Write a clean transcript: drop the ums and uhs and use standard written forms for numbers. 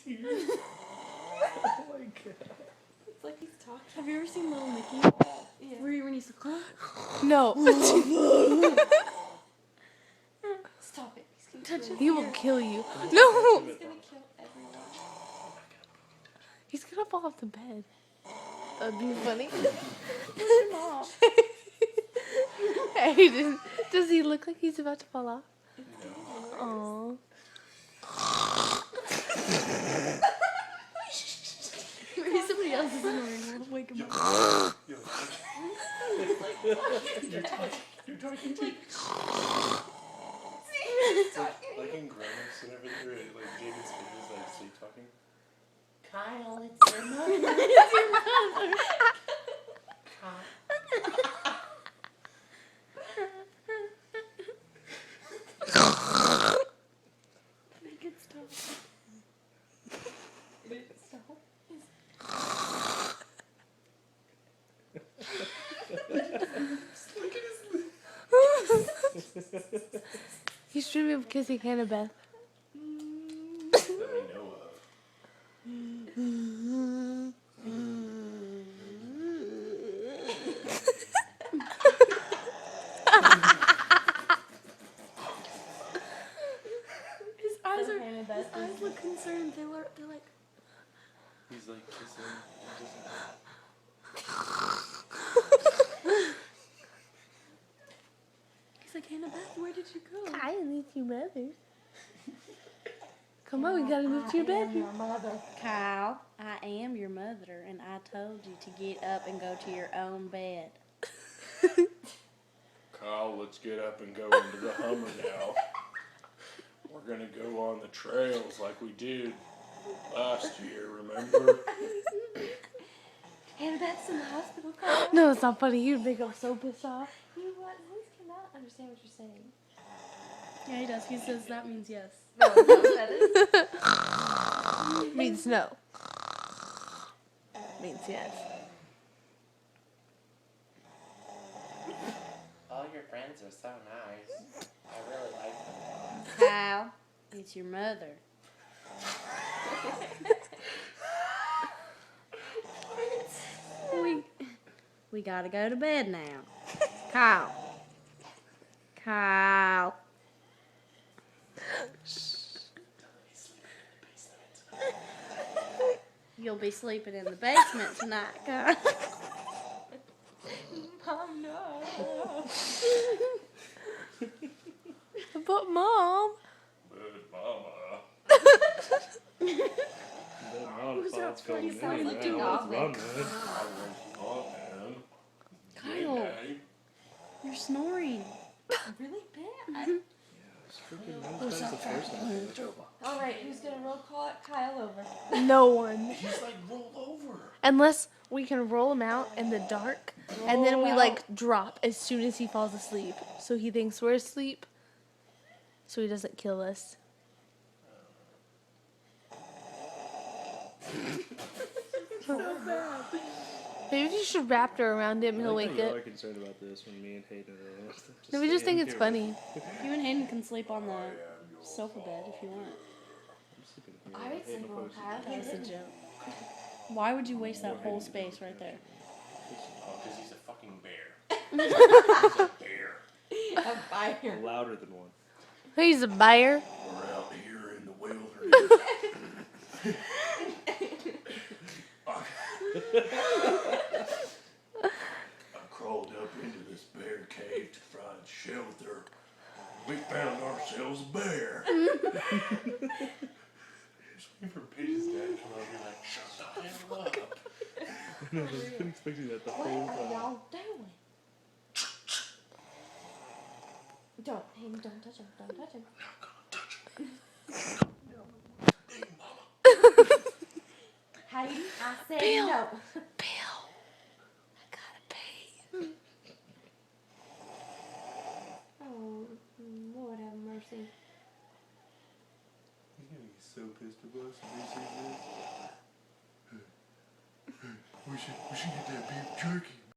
tears. Oh my god. It's like he's talking. Have you ever seen Little Nicky? Yeah. When he's like, No. stop it. He's gonna Touch kill it. He will you. kill you. No. He's gonna kill everyone. He's gonna fall off the bed. That'd be funny. Push him off. Hey, does he look like he's about to fall off? Aww. Maybe somebody else is snoring. We'll wake him up. You're talking to like in Grown-ups and everything, or like Jaden Smith is like sleep talking. Kyle, it's your mother. It's your mother. Make it stop. Make it stop. Look at his lips. He's dreaming of kissing Annabeth. That we know of. His eyes look concerned. They're like. He's like kissing. He's like, Annabeth, where did you go? I need your mother. Come on, we gotta move to your bedroom. Your mother. Kyle, I am your mother, and I told you to get up and go to your own bed. Kyle, let's get up and go into the Hummer now. We're gonna go on the trails like we did last year, remember? Annabeth's in the hospital, Kyle. No, it's not funny. You'd make him so pissed off. You know what? Liz cannot understand what you're saying. Yeah, he does. He says that means yes. No, that is. Means no. Means yes. All your friends are so nice. I really like them. Kyle, it's your mother. We gotta go to bed now. Kyle. Kyle. You'll be sleeping in the basement tonight, Kyle. Mom, no. But Mom. But Mama. Who's up? He sounds like an man. Kyle, you're snoring. Really bad. Alright, who's gonna roll Kyle over? No one. He's like, roll over. Unless we can roll him out in the dark, and then we like drop as soon as he falls asleep. So he thinks we're asleep, so he doesn't kill us. Maybe you should wrap it around him. He'll wake Y'all are up. concerned about this when me and Hayden are No, we just think it's funny. You and Hayden can sleep on the sofa bed if you want. I would sleep on Kyle. That was a joke. Why would you waste that whole space right there? Because he's a fucking bear. He's a bear. A fire. Louder than one. He's a buyer. We're out here in the wilderness. I crawled up into this bear cave to find shelter. We found ourselves a bear. Just waiting for Paige's dad to come out and be like, shut the hell up. No, I've been expecting that the What whole are time. y'all doing? Don't, Hayden, don't touch him. Don't touch him. I'm not gonna touch him. Hey, Mama. Hayden, I said Bill. no. Bill, I gotta pay. Oh, Lord have mercy. He's gonna be so pissed at us if he sees this. We should get that beef jerky.